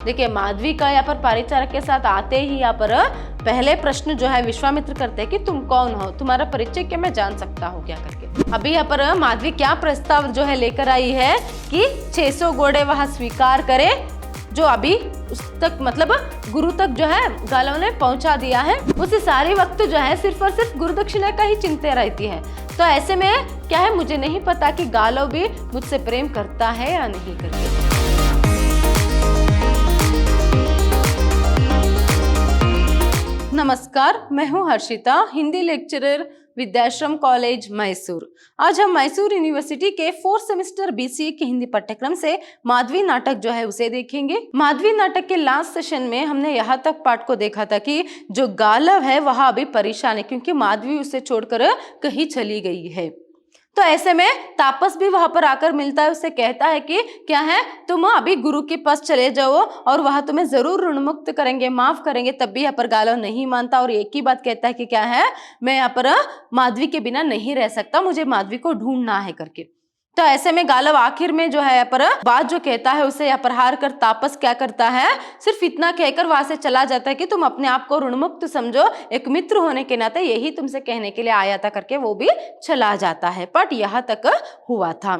देखिए माधवी का यहाँ पर परिचारक के साथ आते ही यहाँ पर पहले प्रश्न जो है विश्वामित्र करते हैं कि तुम कौन हो, तुम्हारा परिचय क्या मैं जान सकता हूँ क्या करके। अभी यहाँ पर माधवी क्या प्रस्ताव जो है लेकर आई है कि 600 घोड़े वहां स्वीकार करे, जो अभी उस तक मतलब गुरु तक जो है गालव ने पहुंचा दिया है। उसे सारे वक्त जो है सिर्फ और सिर्फ गुरु दक्षिणा का ही चिंता रहती है। तो ऐसे में क्या है, मुझे नहीं पता कि गालव भी मुझसे प्रेम करता है या नहीं करके। नमस्कार, मैं हूं हर्षिता, हिंदी लेक्चरर, विद्याश्रम कॉलेज मैसूर। आज हम मैसूर यूनिवर्सिटी के 4th सेमेस्टर BCA के हिंदी पाठ्यक्रम से माधवी नाटक जो है उसे देखेंगे। माधवी नाटक के लास्ट सेशन में हमने यहाँ तक पाठ को देखा था कि जो गालव है वह अभी परेशान है क्योंकि माधवी उसे छोड़कर कहीं चली गई है। तो ऐसे में तापस भी वहां पर आकर मिलता है, उसे कहता है कि क्या है, तुम अभी गुरु के पास चले जाओ और वहां तुम्हें जरूर ऋण मुक्त करेंगे, माफ करेंगे। तब भी यहाँ पर गालव नहीं मानता और एक ही बात कहता है कि क्या है, मैं यहाँ पर माधवी के बिना नहीं रह सकता, मुझे माधवी को ढूंढना है करके। तो ऐसे में गालव आखिर में जो है यहाँ पर बात जो कहता है उसे यहाँ पर हार कर तापस क्या करता है, सिर्फ इतना कहकर वहां से चला जाता है कि तुम अपने आप को ऋणमुक्त समझो, एक मित्र होने के नाते यही तुमसे कहने के लिए आया था करके वो भी चला जाता है। पाठ यहाँ तक हुआ था।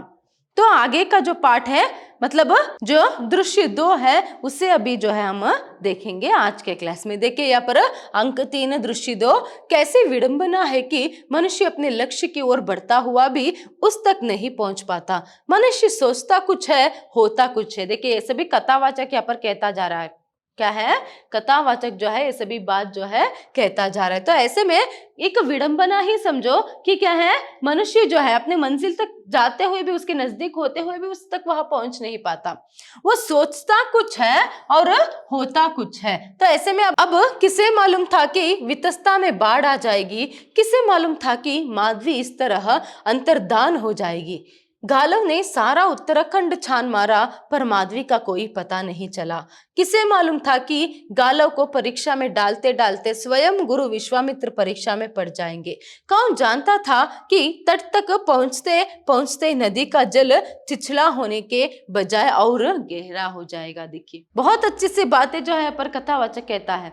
तो आगे का जो पाठ है मतलब जो दृश्य 2 है उसे अभी जो है हम देखेंगे आज के क्लास में। देखिए यहाँ पर अंक 3 दृश्य 2, कैसी विडंबना है कि मनुष्य अपने लक्ष्य की ओर बढ़ता हुआ भी उस तक नहीं पहुंच पाता। मनुष्य सोचता कुछ है, होता कुछ है। देखिए ये सभी कथावाचक यहाँ पर कहता जा रहा है, क्या है, कथावाचक जो है ये सभी बात जो है कहता जा रहा है। तो ऐसे में एक विडंबना ही समझो कि क्या है, मनुष्य जो है अपने मंजिल तक जाते हुए भी, उसके नजदीक होते हुए भी उस तक वहां पहुंच नहीं पाता। वो सोचता कुछ है और होता कुछ है। तो ऐसे में अब किसे मालूम था कि वितस्ता में बाढ़ आ जाएगी, किसे मालूम था कि माधवी इस तरह अंतर्धान हो जाएगी। गालव ने सारा उत्तराखंड छान मारा पर माधवी का कोई पता नहीं चला। किसे मालूम था कि गालव को परीक्षा में डालते डालते स्वयं गुरु विश्वामित्र परीक्षा में पड़ जाएंगे। कौन जानता था कि तट तक पहुंचते पहुंचते नदी का जल छिछला होने के बजाय और गहरा हो जाएगा। देखिए बहुत अच्छी सी बातें जो है पर कथावाचक कहता है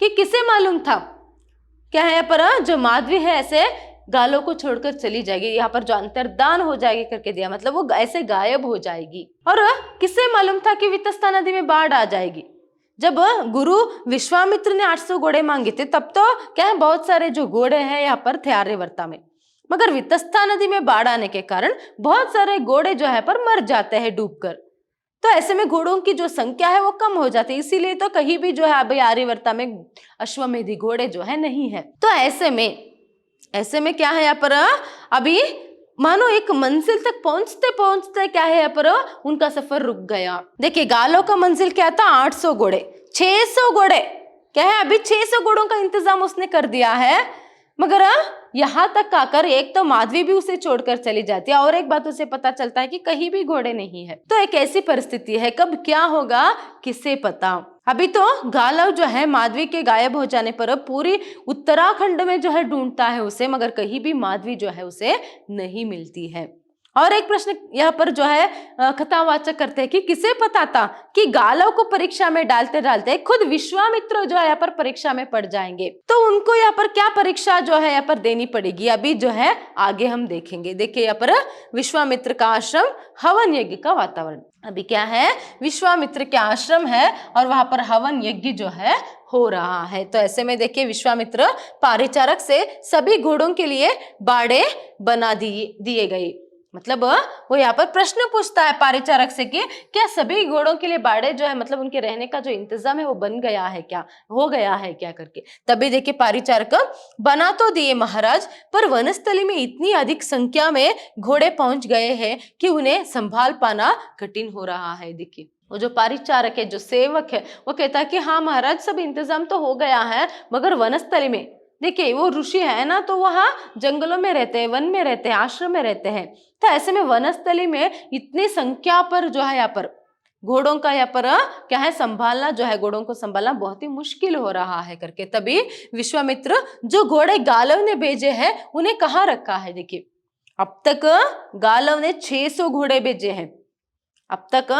कि किसे मालूम था, क्या है पर जो माधवी है ऐसे गालों को छोड़कर चली जाएगी, यहाँ पर जो अंतर्धान हो जाएगी करके दिया, मतलब वो ऐसे गायब हो जाएगी। और किसे मालूम था कि वितस्ता नदी में बाढ़ आ जाएगी। जब गुरु विश्वामित्र ने 800 घोड़े मांगे थे तब तो क्या है, बहुत सारे जो घोड़े हैं यहाँ पर थे आर्यवर्ता में, मगर वितस्ता नदी में बाढ़ आने के कारण बहुत सारे घोड़े जो है पर मर जाते हैं डूबकर। तो ऐसे में घोड़ों की जो संख्या है वो कम हो जाती है, इसीलिए तो कहीं भी जो है अभी आर्यवर्ता में अश्वमेधी घोड़े जो है नहीं है। तो ऐसे में क्या है यहाँ पर अभी मानो एक मंजिल तक पहुंचते पहुंचते क्या है यहाँ पर उनका सफर रुक गया। देखिए गालों का मंजिल क्या था, 800 घोड़े, 600 घोड़े, क्या है अभी 600 घोड़ों का इंतजाम उसने कर दिया है, मगर यहाँ तक आकर एक तो माधवी भी उसे छोड़कर चली जाती है और एक बात उसे पता चलता है कि कहीं भी घोड़े नहीं है। तो एक ऐसी परिस्थिति है, कब क्या होगा किसे पता। अभी तो गालव जो है माधवी के गायब हो जाने पर पूरी उत्तराखंड में जो है ढूंढता है उसे, मगर कहीं भी माधवी जो है उसे नहीं मिलती है। और एक प्रश्न यहाँ पर जो है कथावाचक करते हैं कि किसे पता था कि गालव को परीक्षा में डालते डालते खुद विश्वामित्र जो है यहाँ पर परीक्षा में पड़ जाएंगे। तो उनको यहाँ पर क्या परीक्षा जो है यहाँ पर देनी पड़ेगी, अभी जो है आगे हम देखेंगे। देखिए यहाँ पर विश्वामित्र का आश्रम, हवन यज्ञ का वातावरण। अभी क्या है, विश्वामित्र के आश्रम है और वहां पर हवन यज्ञ जो है हो रहा है। तो ऐसे में देखिए विश्वामित्र परिचारक से सभी घोड़ों के लिए बाड़े बना दिए गए। मतलब वो यहाँ पर प्रश्न पूछता है परिचारक से कि क्या सभी घोड़ों के लिए बाड़े जो है मतलब उनके रहने का जो इंतजाम है वो बन गया है क्या, हो गया है क्या करके। तभी देखिए परिचारक, बना तो दिए महाराज, पर वनस्थली में इतनी अधिक संख्या में घोड़े पहुंच गए हैं कि उन्हें संभाल पाना कठिन हो रहा है। देखिए वो जो परिचारक है, जो सेवक है, वो कहता है कि हाँ महाराज सब इंतजाम तो हो गया है, मगर वनस्थली में, देखिए वो ऋषि है ना, तो वहाँ जंगलों में रहते हैं, वन में रहते हैं, आश्रम में रहते हैं। तो ऐसे में वनस्थली में इतनी संख्या पर जो है यहाँ पर घोड़ों का यहाँ पर क्या है संभालना, जो है घोड़ों को संभालना बहुत ही मुश्किल हो रहा है करके। तभी विश्वामित्र जो घोड़े गालव ने भेजे हैं उन्हें कहाँ रखा है। देखिए अब तक गालव ने 600 घोड़े भेजे हैं, अब तक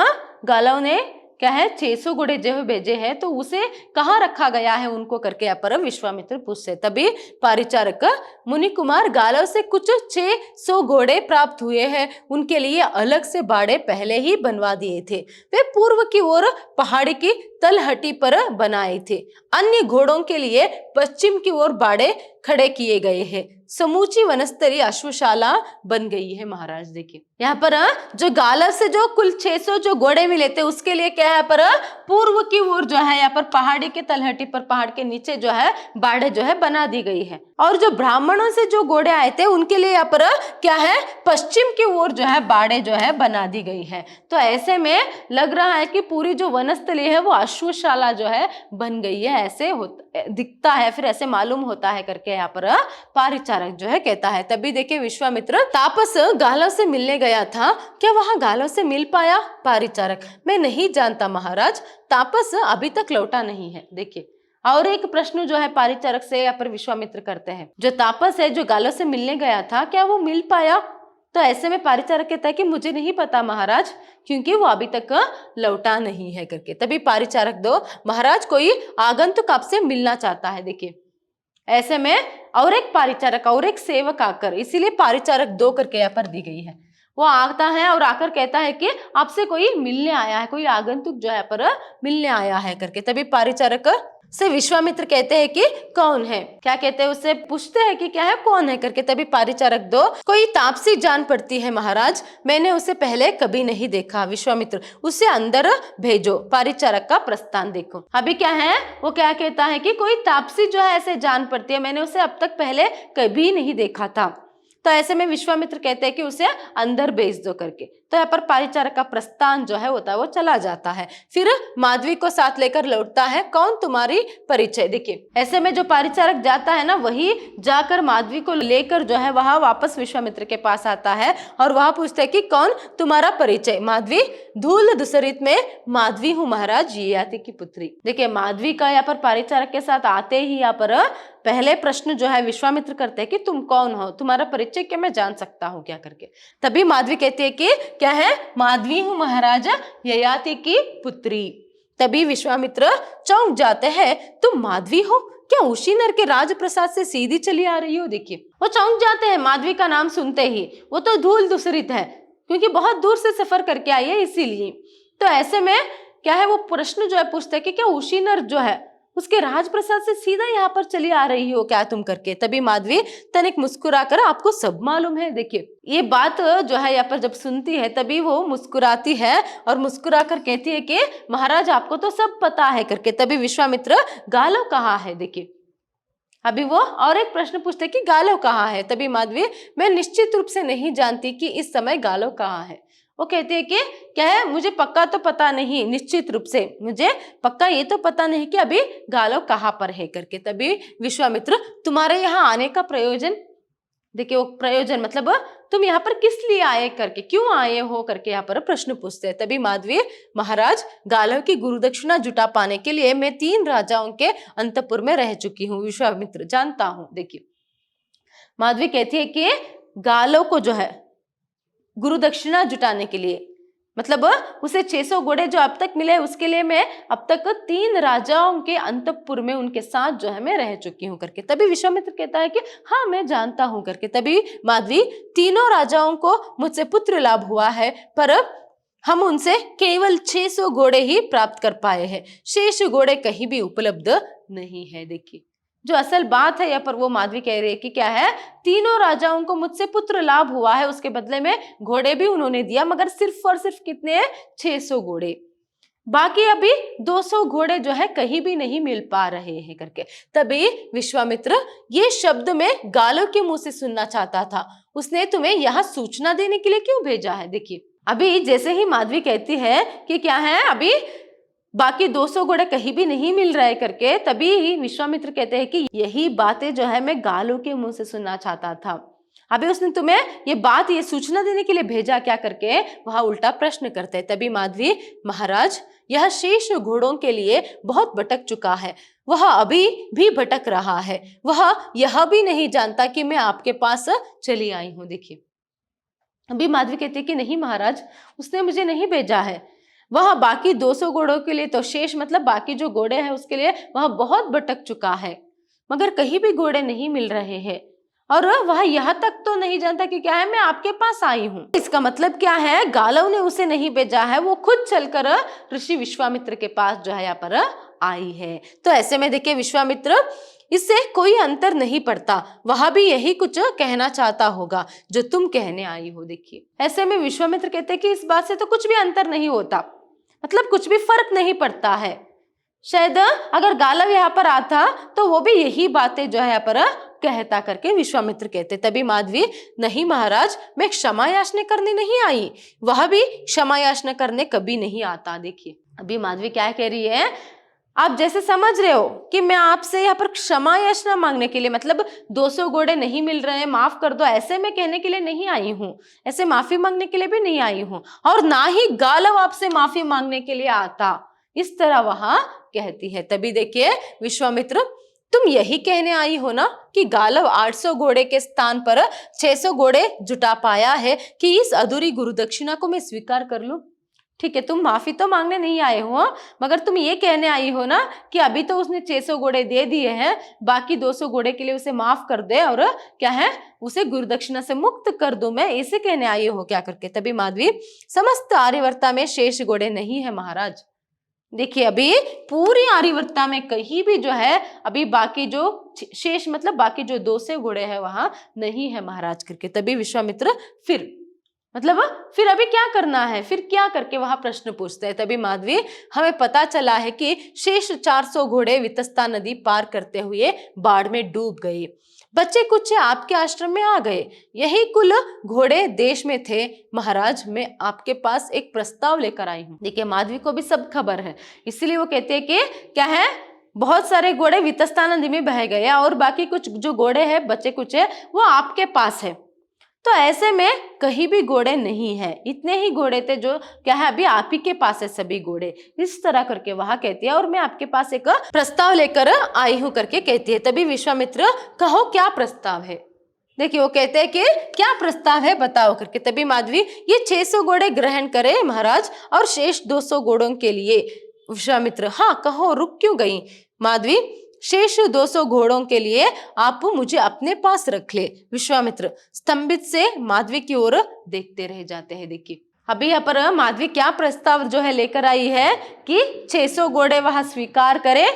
गालव ने क्या है 600 घोड़े जो भेजे हैं तो उसे कहाँ रखा गया है उनको करके यहाँ पर विश्वामित्र पूछते। तभी परिचारक मुनि कुमार गालव से कुछ 600 घोड़े प्राप्त हुए हैं, उनके लिए अलग से बाड़े पहले ही बनवा दिए थे। वे पूर्व की ओर पहाड़ी की तलहटी पर बनाए थे। अन्य घोड़ों के लिए पश्चिम की ओर बाड़े खड़े किए गए हैं। समूची वनस्तरी अश्वशाला बन गई है। महाराज देखिए यहाँ पर जो गालव से जो कुल 600 जो घोड़े मिले थे उसके लिए क्या है पर पूर्व की ओर जो है यहाँ पर पहाड़ी के तलहटी पर पहाड़ के नीचे जो है बाड़े जो है बना दी गई है। और जो ब्राह्मणों से जो घोड़े आए थे उनके लिए यहाँ पर क्या है पश्चिम की ओर जो है बाड़े जो है बना दी गई है। तो ऐसे में लग रहा है कि पूरी जो वनस्थली है वो अश्वशाला जो है बन गई है, ऐसे दिखता है, फिर ऐसे मालूम होता है करके यहाँ पर परिचारक जो है कहता है। तभी देखिए विश्वामित्र तापस गालव से मिलने गया था, क्या वहां गालव से मिल पाया? परिचारक मैं नहीं जानता महाराज, तापस अभी तक लौटा नहीं है। देखिए और एक प्रश्न जो है परिचारक से यहाँ पर विश्वामित्र करते हैं, जो तापस है जो गालव से मिलने गया था क्या वो मिल पाया? तो ऐसे में परिचारक कहता है कि मुझे नहीं पता महाराज, क्योंकि वो अभी तक लौटा नहीं है करके। तभी परिचारक दो महाराज कोई आगंतुक आपसे मिलना चाहता है। देखिए ऐसे में और एक परिचारक और एक सेवक आकर, इसीलिए परिचारक दो करके यहाँ पर दी गई है, वो आता है और आकर कहता है कि आपसे कोई मिलने आया है, कोई आगंतुक जो है पर मिलने आया है करके। तभी परिचारक से विश्वामित्र कहते हैं कि कौन है, क्या कहते हैं, उससे पूछते हैं कि क्या है कौन है करके। तभी परिचारक दो कोई तापसी जान पड़ती है महाराज, मैंने उसे पहले कभी नहीं देखा। विश्वामित्र उसे अंदर भेजो। परिचारक का प्रस्थान देखो। अभी क्या है वो क्या कहता है कि कोई तापसी जो है ऐसे जान पड़ती है, मैंने उसे अब तक पहले कभी नहीं देखा था। तो ऐसे में विश्वामित्र कहते हैं कि उसे अंदर भेज दो करके। तो यहाँ पर परिचारक का प्रस्थान जो है होता है वो चला जाता है। फिर माधवी को साथ लेकर लौटता है, कौन तुम्हारी परिचय। देखिए ऐसे में जो परिचारक जाता है ना वही जाकर माधवी को लेकर जो है वहां वापस विश्वामित्र के पास आता है और वहां पूछता है कि कौन तुम्हारा परिचय। माधवी धूल दुसरित में माधवी हूँ महाराज, ययाति की पुत्री। देखिए माधवी का यहाँ पर परिचारक के साथ आते ही यहाँ पर पहले प्रश्न जो है विश्वामित्र करते हैं कि तुम कौन हो, तुम्हारा परिचय क्या मैं जान सकता हूँ क्या करके। तभी माधवी कहती है कि क्या है माधवी हूँ महाराज, ययाति की पुत्री। तभी विश्वामित्र चौंक जाते हैं, तुम माधवी हो, क्या उशीनर के राजप्रसाद से सीधी चली आ रही हो। देखिए वो चौंक जाते हैं माधवी का नाम सुनते ही, वो तो धूल दुसरित है क्योंकि बहुत दूर से सफर करके आई है इसीलिए। तो ऐसे में क्या है वो प्रश्न जो है पूछते हैं कि क्या उशीनर जो है उसके राजप्रसाद से सीधा यहाँ पर चली आ रही हो क्या तुम करके। तभी माधवी तनिक मुस्कुराकर आपको सब मालूम है। देखिए ये बात जो है यहाँ पर जब सुनती है तभी वो मुस्कुराती है और मुस्कुराकर कहती है कि महाराज आपको तो सब पता है करके। तभी विश्वामित्र गालव कहाँ है। देखिए अभी वो और एक प्रश्न पूछते कि गालव कहाँ है। तभी माधवी मैं निश्चित रूप से नहीं जानती कि इस समय गालव कहाँ है। वो कहते हैं कि क्या है मुझे पक्का तो पता नहीं, निश्चित रूप से मुझे पक्का ये तो पता नहीं कि अभी गालव कहाँ पर है करके। तभी विश्वामित्र तुम्हारे यहाँ आने का प्रयोजन, देखिए वो प्रयोजन मतलब तुम यहाँ पर किस लिए आए करके, क्यों आए हो करके यहाँ पर प्रश्न पूछते हैं। तभी माधवी महाराज गालव की गुरुदक्षिणा जुटा पाने के लिए मैं 3 राजाओं के अंतपुर में रह चुकी हूँ। विश्वामित्र जानता हूँ। देखिए माधवी कहती है कि गालव को जो है गुरु दक्षिणा जुटाने के लिए मतलब उसे 600 घोड़े जो अब तक मिले उसके लिए मैं अब तक 3 राजाओं के अंतपुर में उनके साथ जो है मैं रह चुकी हूँ करके। तभी विश्वामित्र कहता है कि हाँ मैं जानता हूँ करके। तभी माधवी तीनों राजाओं को मुझसे पुत्र लाभ हुआ है पर हम उनसे केवल 600 घोड़े ही प्राप्त कर पाए हैं, शेष घोड़े कहीं भी उपलब्ध नहीं है। देखिए जो असल बात है यहाँ पर वो माधवी कह रही है कि क्या है तीनों राजाओं को मुझसे पुत्र लाभ हुआ है, उसके बदले में घोड़े भी उन्होंने दिया मगर सिर्फ और सिर्फ कितने हैं 600 घोड़े, बाकी अभी 200 घोड़े जो है कहीं भी नहीं मिल पा रहे हैं करके। तभी विश्वामित्र ये शब्द में गालव के मुंह से सुनना चाहता था, उसने तुम्हें यहाँ सूचना देने के लिए क्यों भेजा है। देखिए अभी जैसे ही माधवी कहती है कि क्या है अभी बाकी 200 घोड़े कहीं भी नहीं मिल रहे करके, तभी विश्वामित्र कहते हैं कि यही बातें जो है मैं गालव के मुंह से सुनना चाहता था। अभी उसने तुम्हें ये सूचना देने के लिए भेजा क्या करके वहां उल्टा प्रश्न करते हैं। तभी माधवी महाराज यह शेष घोड़ों के लिए बहुत भटक चुका है, वह अभी भी भटक रहा है, वह यह भी नहीं जानता कि मैं आपके पास चली आई हूं। देखिए अभी माधवी कहती है कि नहीं महाराज उसने मुझे नहीं भेजा है, वह बाकी 200 घोड़ों के लिए तो शेष मतलब बाकी जो घोड़े हैं उसके लिए वह बहुत भटक चुका है, मगर कहीं भी घोड़े नहीं मिल रहे हैं और वह यहाँ तक तो नहीं जानता कि क्या है मैं आपके पास आई हूँ। इसका मतलब क्या है, गालव ने उसे नहीं भेजा है, वो खुद चलकर ऋषि विश्वामित्र के पास जो है यहाँ पर आई है। तो ऐसे में देखिए विश्वामित्र, इससे कोई अंतर नहीं पड़ता, वह भी यही कुछ कहना चाहता होगा जो तुम कहने आई हो। देखिए ऐसे में विश्वामित्र कहते हैं कि इस बात से तो कुछ भी अंतर नहीं होता, मतलब कुछ भी फर्क नहीं पड़ता है। शायद अगर गालव यहाँ पर आता तो वो भी यही बातें जो है यहाँ पर कहता करके विश्वामित्र कहते। तभी माधवी, नहीं महाराज, मैं क्षमा याचना करने नहीं आई, वह भी क्षमा याचना करने कभी नहीं आता। देखिए अभी माधवी क्या कह रही है, आप जैसे समझ रहे हो कि मैं आपसे यहाँ पर क्षमा याचना मांगने के लिए, मतलब 200 घोड़े नहीं मिल रहे हैं, माफ कर दो, ऐसे में कहने के लिए नहीं आई हूँ, ऐसे माफी मांगने के लिए भी नहीं आई हूँ, और ना ही गालव आपसे माफी मांगने के लिए आता, इस तरह वहां कहती है। तभी देखिए विश्वामित्र, तुम यही कहने आई हो ना कि गालव 800 घोड़े के स्थान पर 600 घोड़े जुटा पाया है कि इस अधूरी गुरुदक्षिणा को मैं स्वीकार कर लूं। ठीक है, तुम माफी तो मांगने नहीं आए हो, मगर तुम ये कहने आई हो ना कि अभी तो उसने 600 घोड़े दे दिए हैं, बाकी 200 घोड़े के लिए उसे माफ कर दे और क्या है उसे गुरुदक्षिणा से मुक्त कर दो, मैं इसे कहने आई हो क्या करके। तभी माधवी, समस्त आर्यवर्ता में शेष घोड़े नहीं है महाराज। देखिए अभी पूरी आर्यवर्ता में कहीं भी जो है अभी बाकी जो शेष मतलब बाकी जो 200 घोड़े हैं वहां नहीं है महाराज करके। तभी विश्वामित्र फिर अभी क्या करना है, फिर क्या करके वहां प्रश्न पूछते हैं। तभी माधवी, हमें पता चला है कि शेष 400 घोड़े वितस्ता नदी पार करते हुए बाढ़ में डूब गए, बच्चे कुछ आपके आश्रम में आ गए, यही कुल घोड़े देश में थे महाराज, मैं आपके पास एक प्रस्ताव लेकर आई हूँ। देखिए माधवी को भी सब खबर है, इसलिए वो कहते हैं कि क्या है, बहुत सारे घोड़े वितस्ता नदी में बह गए और बाकी कुछ जो घोड़े हैं बच्चे कुछ है वो आपके पास है, तो ऐसे में कहीं भी घोड़े नहीं है, इतने ही घोड़े थे जो क्या है अभी आप ही के पास है सभी घोड़े, इस तरह करके वहां कहती है, और मैं आपके पास एक प्रस्ताव लेकर आई हूं करके कहती है। तभी विश्वामित्र, कहो क्या प्रस्ताव है। देखिए वो कहते हैं कि क्या प्रस्ताव है बताओ करके। तभी माधवी, ये 600 घोड़े ग्रहण करे महाराज और शेष 200 घोड़ों के लिए। विश्वामित्र, हाँ कहो, रुक क्यों गई। माधवी, शेष 200 घोड़ों के लिए आप मुझे अपने पास रख ले। विश्वामित्र स्तंभित से माधवी की ओर देखते रह जाते हैं। देखिए अभी यहाँ पर माधवी क्या प्रस्ताव जो है लेकर आई है कि 600 घोड़े वहां स्वीकार करे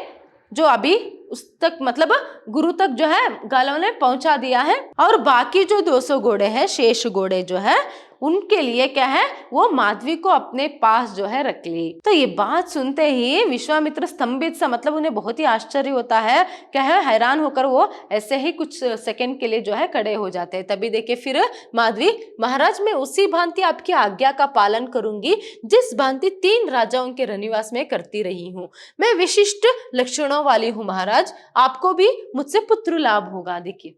जो अभी उस तक मतलब गुरु तक जो है गालव ने पहुंचा दिया है, और बाकी जो 200 घोड़े हैं शेष घोड़े जो है उनके लिए क्या है वो माधवी को अपने पास जो है रख ली। तो ये बात सुनते ही विश्वामित्र स्तंभित सा मतलब उन्हें बहुत ही आश्चर्य होता है, क्या है हैरान होकर वो ऐसे ही कुछ सेकंड के लिए जो है खड़े हो जाते हैं। तभी देखिए फिर माधवी, महाराज मैं उसी भांति आपकी आज्ञा का पालन करूंगी जिस भांति 3 राजाओं के रनिवास में करती रही हूँ, मैं विशिष्ट लक्षणों वाली हूँ महाराज, आपको भी मुझसे पुत्र लाभ होगा। देखिए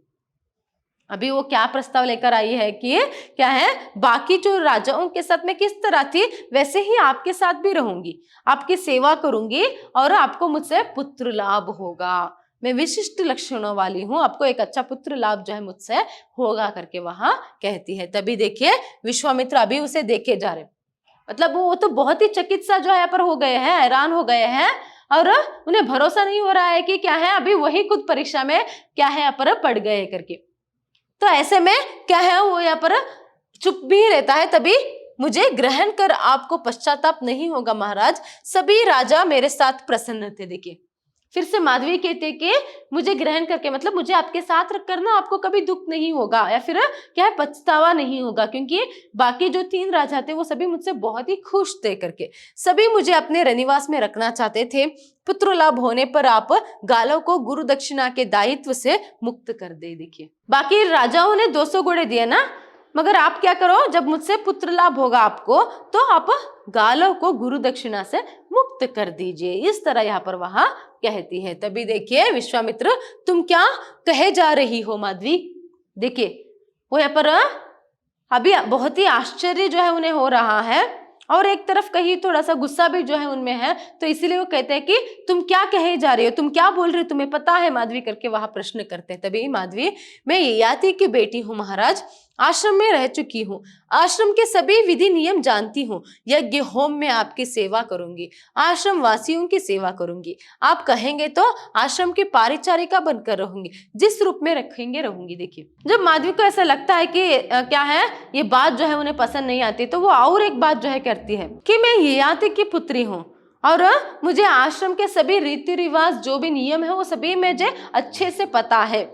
अभी वो क्या प्रस्ताव लेकर आई है कि क्या है बाकी जो राजाओं के साथ में किस तरह थी वैसे ही आपके साथ भी रहूंगी, आपकी सेवा करूंगी और आपको मुझसे पुत्र लाभ होगा, मैं विशिष्ट लक्षणों वाली हूँ, आपको एक अच्छा पुत्र लाभ जो है मुझसे होगा करके वहां कहती है। तभी देखिए विश्वामित्र अभी उसे देखे जा रहे, मतलब वो तो बहुत ही चकित सा जो है यहाँ पर हो गए हैं, हैरान हो गए हैं और उन्हें भरोसा नहीं हो रहा है कि क्या है अभी वही खुद परीक्षा में क्या है यहाँ पर पड़ गए करके। तो ऐसे में क्या है वो यहाँ पर चुप भी रहता है। तभी, मुझे ग्रहण कर आपको पश्चाताप नहीं होगा महाराज, सभी राजा मेरे साथ प्रसन्न थे। देखिए फिर से माधवी कहते कि मुझे ग्रहण करके मतलब मुझे आपके साथ रख कर ना आपको कभी दुख नहीं होगा या फिर क्या है पछतावा नहीं होगा, क्योंकि बाकी जो 3 राजा थे वो सभी मुझसे बहुत ही खुश थे करके, सभी मुझे अपने रनिवास में रखना चाहते थे, पुत्र लाभ होने पर आप गालव को गुरु दक्षिणा के दायित्व से मुक्त कर दे। देखिए बाकी राजाओं ने 200 घोड़े दिए ना, मगर आप क्या करो, जब मुझसे पुत्र लाभ होगा आपको तो आप गालव को गुरु दक्षिणा से मुक्त कर दीजिए, इस तरह यहाँ पर वहां कहती है। तभी देखिए विश्वामित्र, तुम क्या कहे जा रही हो माधवी। देखिए वो यहाँ पर अभी बहुत ही आश्चर्य जो है उन्हें हो रहा है और एक तरफ कहीं थोड़ा सा गुस्सा भी जो है उनमें है, तो इसीलिए वो कहते हैं कि तुम क्या कहे जा रही हो, तुम क्या बोल रही हो, तुम्हें पता है माधवी करके वहां प्रश्न करते हैं। तभी माधवी, मैं ययाति की बेटी हूँ महाराज, आश्रम में रह चुकी हूँ, आश्रम के सभी विधि नियम जानती हूँ। यज्ञ होम में आपकी सेवा करूंगी, आश्रम वासियों की सेवा करूंगी। आप कहेंगे तो आश्रम की पारिचारिका बनकर रहूंगी, जिस रूप में रखेंगे रहूंगी। देखिए, जब माधवी को ऐसा लगता है कि क्या है, ये बात जो है उन्हें पसंद नहीं आती, तो वो और एक बात जो है करती है कि मैं ययाति की पुत्री हूँ और मुझे आश्रम के सभी रीति रिवाज जो भी नियम है वो सभी मुझे अच्छे से पता है।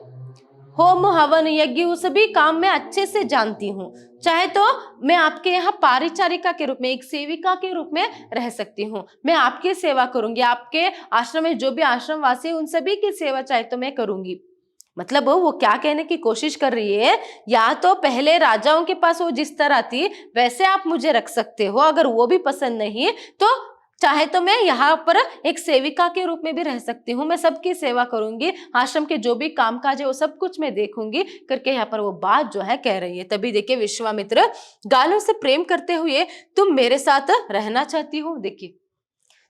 होम हवन यज्ञ वो सभी काम मैं अच्छे से जानती हूँ। चाहे तो मैं आपके यहाँ पारिचारिका के रूप में, एक सेविका के रूप में रह सकती हूँ। मैं आपकी सेवा करूंगी, आपके आश्रम में जो भी आश्रम वासी उन सभी की सेवा चाहे तो मैं करूंगी। मतलब वो क्या कहने की कोशिश कर रही है, या तो पहले राजाओं के पास वो जिस तरह थी वैसे आप मुझे रख सकते हो, अगर वो भी पसंद नहीं तो चाहे तो मैं यहाँ पर एक सेविका के रूप में भी रह सकती हूँ, मैं सबकी सेवा करूंगी, आश्रम के जो भी कामकाज है वो सब कुछ मैं देखूंगी करके यहाँ पर वो बात जो है कह रही है। तभी देखिए विश्वामित्र गालों से प्रेम करते हुए, तुम मेरे साथ रहना चाहती हो। देखिए,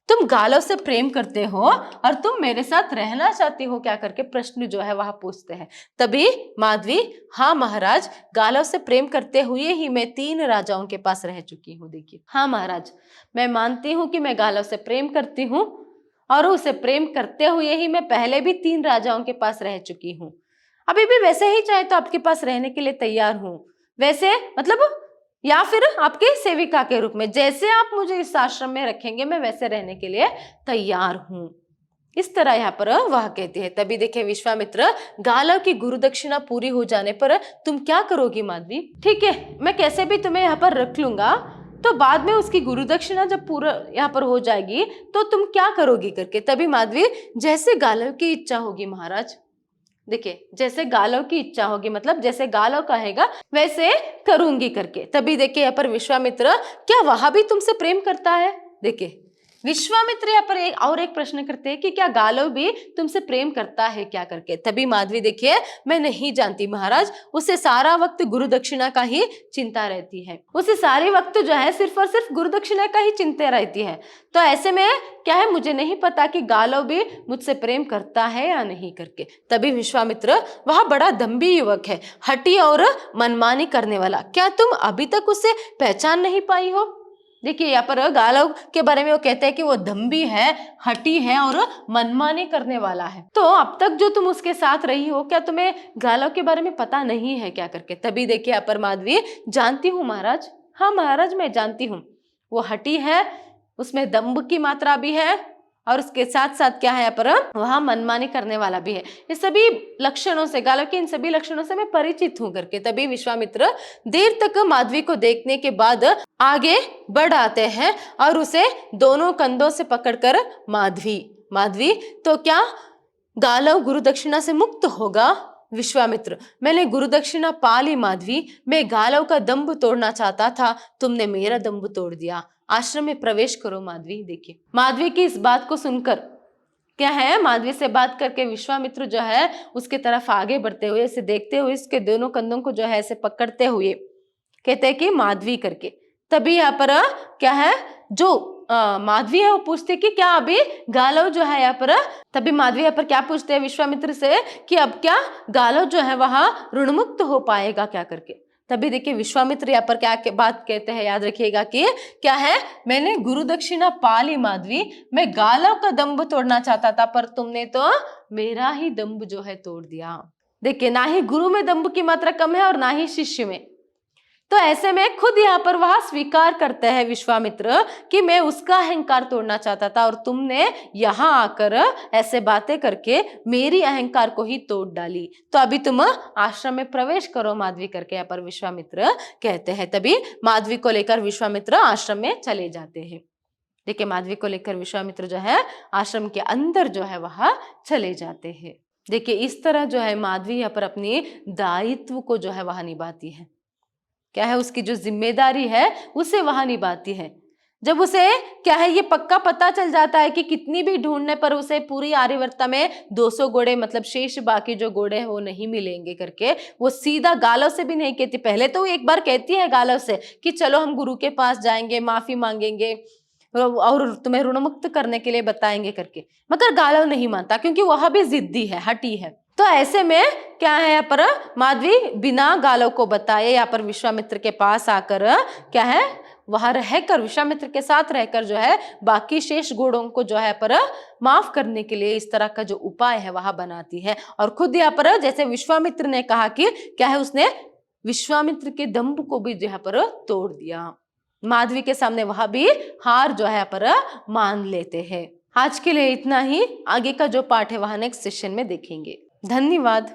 तुम गालों से प्रेम करते हो और तुम मेरे साथ रहना चाहती हो क्या करके प्रश्न जो है वहां पूछते हैं। तभी माधवी, हाँ महाराज, गालों से प्रेम करते हुए ही मैं 3 राजाओं के पास रह चुकी हूँ। देखिए, हाँ महाराज, मैं मानती हूँ कि मैं गालों से प्रेम करती हूँ और उसे प्रेम करते हुए ही मैं पहले भी 3 राजाओं के पास रह चुकी हूँ। अभी भी वैसे ही चाहे तो आपके पास रहने के लिए तैयार हूँ, वैसे मतलब या फिर आपके सेविका के रूप में, जैसे आप मुझे इस आश्रम में रखेंगे मैं वैसे रहने के लिए तैयार हूं। इस तरह यहाँ पर वह कहती है। तभी देखे विश्वामित्र, गालव की गुरु दक्षिणा पूरी हो जाने पर तुम क्या करोगी माधवी? ठीक है, मैं कैसे भी तुम्हें यहाँ पर रख लूंगा, तो बाद में उसकी गुरु दक्षिणा जब पूरा यहाँ पर हो जाएगी तो तुम क्या करोगी करके। तभी माधवी, जैसे गालव की इच्छा होगी महाराज। देखिए, जैसे गालव की इच्छा होगी मतलब जैसे गालव कहेगा वैसे करूंगी करके। तभी देखिए यहाँ पर विश्वामित्र, क्या वह भी तुमसे प्रेम करता है? देखिए, विश्वामित्र यहाँ पर एक प्रश्न करते हैं कि क्या गालव भी तुमसे प्रेम करता है क्या करके। तभी माधवी, देखिए मैं नहीं जानती महाराज, उसे सारा वक्त गुरु दक्षिणा का ही चिंता रहती है, उसे सारे वक्त जो है सिर्फ और सिर्फ गुरु दक्षिणा का ही चिंता रहती है। तो ऐसे में क्या है, मुझे नहीं पता कि गालव भी मुझसे प्रेम करता है या नहीं करके। तभी विश्वामित्र, वह बड़ा दम्भी युवक है, हठी और मनमानी करने वाला, क्या तुम अभी तक उसे पहचान नहीं पाई हो? देखिए, यहाँ पर गालव के बारे में वो कहते हैं कि वो दम्भी है, हठी है और मनमानी करने वाला है। तो अब तक जो तुम उसके साथ रही हो, क्या तुम्हें गालव के बारे में पता नहीं है क्या करके। तभी देखिए यहाँ पर माधवी, जानती हूँ महाराज, हाँ महाराज मैं जानती हूँ, वो हठी है, उसमें दम्भ की मात्रा भी है और उसके साथ साथ क्या है यहाँ पर वहां मनमानी करने वाला भी है। ये सभी लक्षणों से, गालव के इन सभी लक्षणों से मैं परिचित हूं करके। तभी विश्वामित्र देर तक माधवी को देखने के बाद आगे बढ़ आते हैं और उसे दोनों कंधों से पकड़कर, माधवी माधवी, तो क्या गालव गुरु दक्षिणा से मुक्त होगा? विश्वामित्र, मैंने गुरु दक्षिणा पा ली माधवी, मैं गालव का दंभ तोड़ना चाहता था, तुमने मेरा दंभ तोड़ दिया, आश्रम में प्रवेश करो माधवी। देखिए, माधवी की इस बात को सुनकर क्या है, माधवी से बात करके विश्वामित्र जो है उसके तरफ आगे बढ़ते हुए, इसे देखते हुए, इसके दोनों कंधों को जो है ऐसे पकड़ते हुए कहते हैं कि माधवी करके। तभी यहाँ पर क्या है, जो माधवी है वो पूछते कि क्या अभी गालव जो है यहाँ पर, तभी माधवी यहाँ पर क्या पूछते हैं विश्वामित्र से कि अब क्या गालव जो है वहां ऋणमुक्त हो पाएगा क्या करके। तभी देखिए विश्वामित्र यहाँ पर क्या बात कहते हैं, याद रखिएगा कि क्या है, मैंने गुरु दक्षिणा पा ली माधवी, मैं गालव का दंभ तोड़ना चाहता था पर तुमने तो मेरा ही दंभ जो है तोड़ दिया। देखिए, ना ही गुरु में दंभ की मात्रा कम है और ना ही शिष्य में। तो ऐसे में खुद यहाँ पर वह स्वीकार करते हैं विश्वामित्र कि मैं उसका अहंकार तोड़ना चाहता था और तुमने यहाँ आकर ऐसे बातें करके मेरी अहंकार को ही तोड़ डाली, तो अभी तुम आश्रम में प्रवेश करो माधवी करके यहाँ पर विश्वामित्र कहते हैं। तभी माधवी को लेकर विश्वामित्र आश्रम में चले जाते हैं। देखिए, माधवी को लेकर विश्वामित्र जो है आश्रम के अंदर जो है वह चले जाते हैं। देखिए, इस तरह जो है माधवी यहाँ पर अपनी दायित्व को जो है वह निभाती है। क्या है, उसकी जो जिम्मेदारी है उसे वहां निभाती है। जब उसे क्या है ये पक्का पता चल जाता है कि कितनी भी ढूंढने पर उसे पूरी आर्यवर्ता में 200 घोड़े मतलब शेष बाकी जो घोड़े हैं वो नहीं मिलेंगे करके, वो सीधा गालव से भी नहीं कहती। पहले तो वो एक बार कहती है गालव से कि चलो हम गुरु के पास जाएंगे, माफी मांगेंगे और तुम्हें ऋण मुक्त करने के लिए बताएंगे करके, मगर गालव नहीं मानता क्योंकि वह भी जिद्दी है, हठी है। तो ऐसे में क्या है यहाँ पर, माधवी बिना गालों को बताए यहाँ पर विश्वामित्र के पास आकर क्या है, वहां रहकर विश्वामित्र के साथ रहकर जो है बाकी शेष गुणों को जो है पर माफ करने के लिए इस तरह का जो उपाय है वह बनाती है। और खुद यहाँ पर जैसे विश्वामित्र ने कहा कि क्या है, उसने विश्वामित्र के दंभ को भी जो है पर तोड़ दिया। माधवी के सामने वह भी हार जो है पर मान लेते हैं। आज के लिए इतना ही, आगे का जो पाठ है वह नेक्स्ट सेशन में देखेंगे। धन्यवाद।